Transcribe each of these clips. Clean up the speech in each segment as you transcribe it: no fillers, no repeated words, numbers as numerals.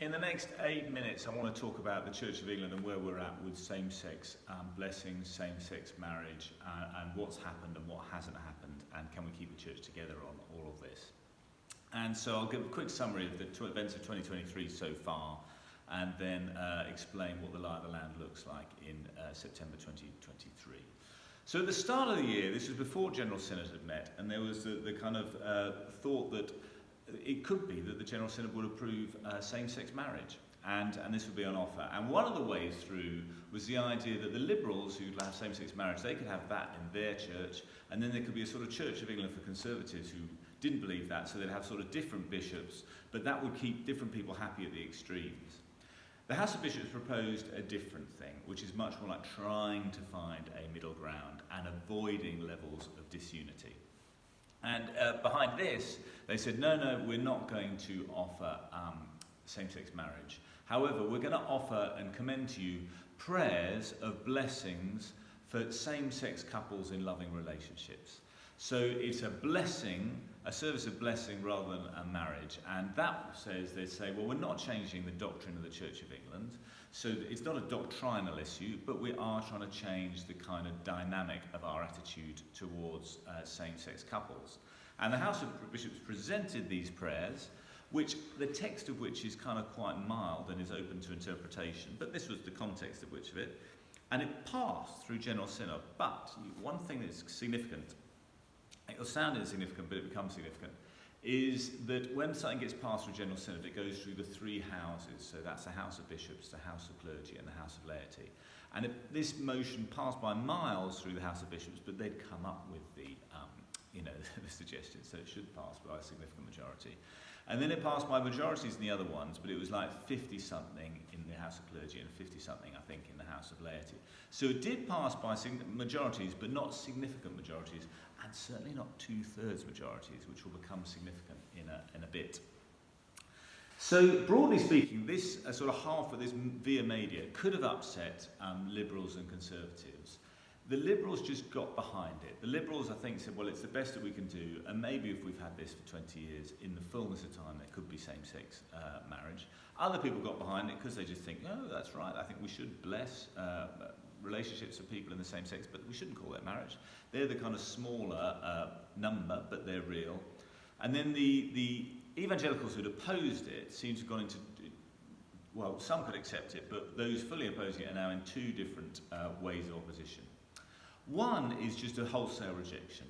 In the next 8 minutes, I want to talk about the Church of England and where we're at with same-sex blessings, same-sex marriage, and what's happened and what hasn't happened, and can we keep the church together on all of this. And so I'll give a quick summary of the events of 2023 so far, and then explain what the lie of the land looks like in September 2023. So at the start of the year, this was before General Synod had met, and there was the kind of thought that it could be that the General Synod would approve same-sex marriage, and this would be on offer. And one of the ways through was the idea that the Liberals who'd have same-sex marriage, they could have that in their church, and then there could be a sort of Church of England for Conservatives who didn't believe that, so they'd have sort of different bishops, but that would keep different people happy at the extremes. The House of Bishops proposed a different thing, which is much more like trying to find a middle ground and avoiding levels of disunity. And behind this, they said, no, we're not going to offer same-sex marriage. However, we're going to offer and commend to you prayers of blessings for same-sex couples in loving relationships. So it's a blessing, a service of blessing rather than a marriage. And that says, they say, well, we're not changing the doctrine of the Church of England. So it's not a doctrinal issue, but we are trying to change the kind of dynamic of our attitude towards same-sex couples. And the House of Bishops presented these prayers, which the text of which is kind of quite mild and is open to interpretation, but this was the context of which of it. And it passed through General Synod. But one thing that's significant, it'll sound insignificant, but it becomes significant, is that when something gets passed through General Synod, it goes through the three houses. So that's the House of Bishops, the House of Clergy, and the House of Laity. And this motion passed by miles through the House of Bishops, but they'd come up with the suggestion, so it should pass by a significant majority. And then it passed by majorities in the other ones, but it was like 50-something in the House of Clergy and 50-something, I think, in the House of Laity. So it did pass by majorities, but not significant majorities, and certainly not two-thirds majorities, which will become significant in a bit. So broadly speaking, this sort of half of this via media could have upset Liberals and Conservatives. The Liberals just got behind it. The Liberals, I think, said, well, it's the best that we can do, and maybe if we've had this for 20 years, in the fullness of time, there could be same-sex marriage. Other people got behind it because they just think, oh, that's right, I think we should bless relationships of people in the same sex, but we shouldn't call that marriage. They're the kind of smaller number, but they're real. And then the evangelicals who'd opposed it seem to have gone into, well, some could accept it, but those fully opposing it are now in two different ways of opposition. One is just a wholesale rejection.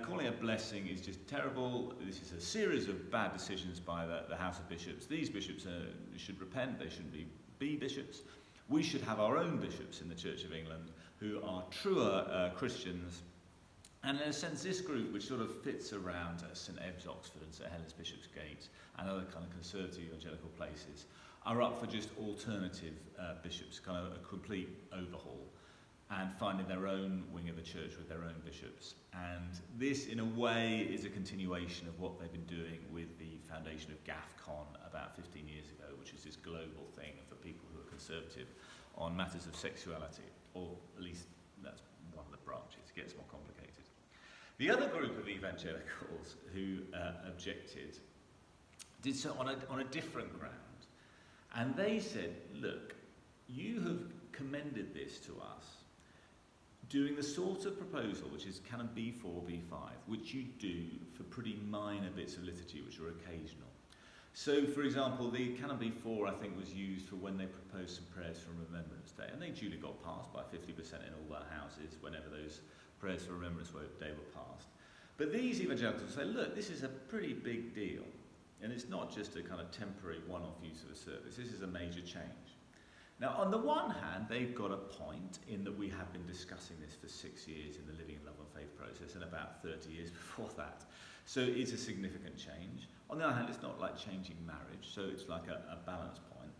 Calling it a blessing is just terrible. This is a series of bad decisions by the House of Bishops. These bishops should repent. They shouldn't be bishops. We should have our own bishops in the Church of England who are truer Christians. And in a sense, this group, which sort of fits around St Ebbe's, Oxford, and St Helens Bishopsgate, and other kind of conservative evangelical places, are up for just alternative bishops, kind of a complete overhaul, and finding their own wing of the church with their own bishops. And this, in a way, is a continuation of what they've been doing with the foundation of GAFCON about 15 years ago, which is this global thing for people who are conservative on matters of sexuality, or at least that's one of the branches. It gets more complicated. The other group of evangelicals who objected did so on a different ground. And they said, look, you have commended this to us, doing the sort of proposal which is Canon B4 or B5, which you do for pretty minor bits of liturgy which are occasional. So, for example, the Canon B4, I think, was used for when they proposed some prayers for Remembrance Day, and they duly got passed by 50% in all their houses whenever those prayers for Remembrance Day were passed. But these evangelicals say, look, this is a pretty big deal, and it's not just a kind of temporary one-off use of a service. This is a major change. Now, on the one hand, they've got a point in that we have been discussing this for 6 years in the Living in Love and Faith process, and about 30 years before that. So it's a significant change. On the other hand, it's not like changing marriage, so it's like a balance point.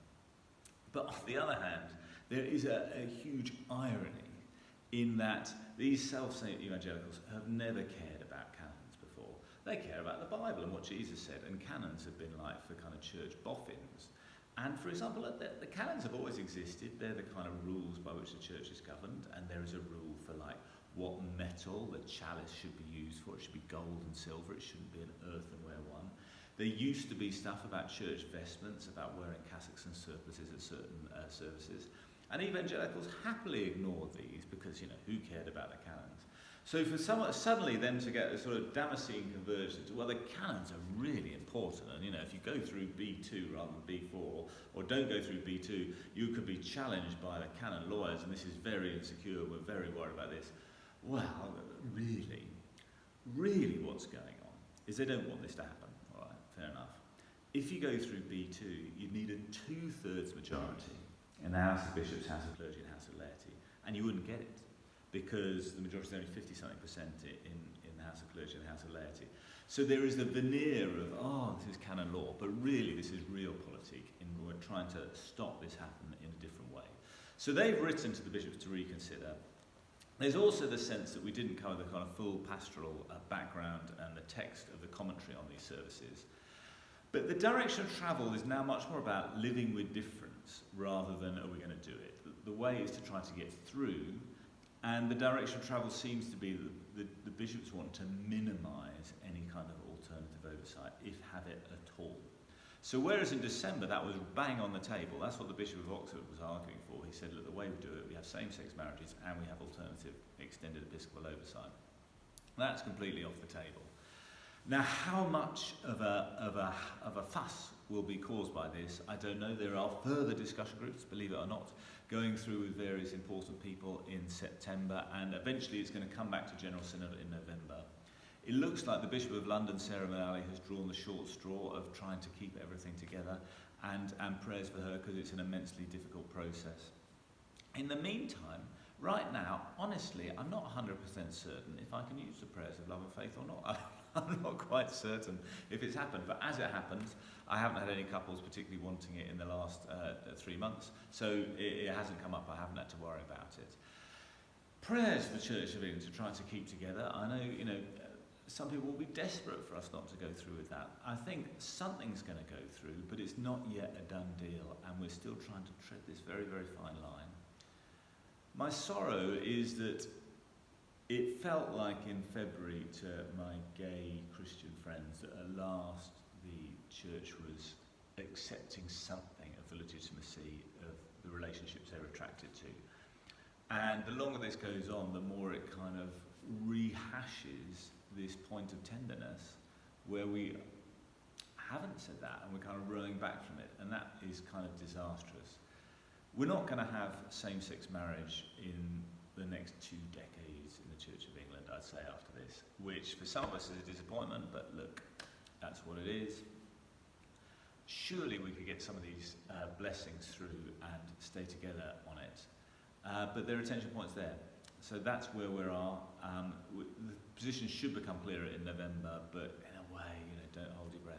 But on the other hand, there is a huge irony in that these self-same evangelicals have never cared about canons before. They care about the Bible and what Jesus said, and canons have been like for kind of church boffins. And for example, the canons have always existed. They're the kind of rules by which the church is governed, and there is a rule for like what metal the chalice should be used for. It should be gold and silver. It shouldn't be an earthenware one. There used to be stuff about church vestments, about wearing cassocks and surplices at certain services, and evangelicals happily ignored these because, who cared about the canons? So for suddenly them to get a sort of Damascene conversion to, well, the canons are really important, and if you go through B2 rather than B4, or don't go through B2, you could be challenged by the canon lawyers, and this is very insecure, we're very worried about this. Well, really what's going on is they don't want this to happen. All right, fair enough. If you go through B2, you'd need a 2/3 majority in the House of Bishops, House of Clergy and House of Laity, and you wouldn't get it, because the majority is only 50-something% in the House of Clergy and the House of Laity. So there is the veneer of, this is canon law, but really this is realpolitik, and we're trying to stop this happen in a different way. So they've written to the bishops to reconsider. There's also the sense that we didn't cover the kind of full pastoral background and the text of the commentary on these services. But the direction of travel is now much more about living with difference rather than are we going to do it. The way is to try to get through. And the direction of travel seems to be that the bishops want to minimise any kind of alternative oversight, if have it at all. So whereas in December that was bang on the table, that's what the Bishop of Oxford was arguing for. He said, look, the way we do it, we have same-sex marriages and we have alternative extended episcopal oversight. That's completely off the table. Now, how much of a fuss will be caused by this, I don't know. There are further discussion groups, believe it or not, going through with various important people in September, and eventually it's going to come back to General Synod in November. It looks like the Bishop of London, Sarah Manali, has drawn the short straw of trying to keep everything together, and prayers for her, because it's an immensely difficult process. In the meantime, right now, honestly, I'm not 100% certain if I can use the prayers of love and faith or not. I'm not quite certain if it's happened, but as it happens, I haven't had any couples particularly wanting it in the last 3 months, so it hasn't come up. I haven't had to worry about it. Prayers for the Church of England to try to keep together. I know, some people will be desperate for us not to go through with that. I think something's going to go through, but it's not yet a done deal, and we're still trying to tread this very, very fine line. My sorrow is that it felt like in February to my gay Christian friends that at last the church was accepting something of the legitimacy of the relationships they were attracted to. And the longer this goes on, the more it kind of rehashes this point of tenderness where we haven't said that and we're kind of rowing back from it, and that is kind of disastrous. We're not going to have same-sex marriage in the next 2 decades in the Church of England, I'd say, after this, which for some of us is a disappointment, but look, that's what it is. Surely we could get some of these blessings through and stay together on it, but there are tension points there. So that's where we are. The position should become clearer in November, but in a way, don't hold your breath.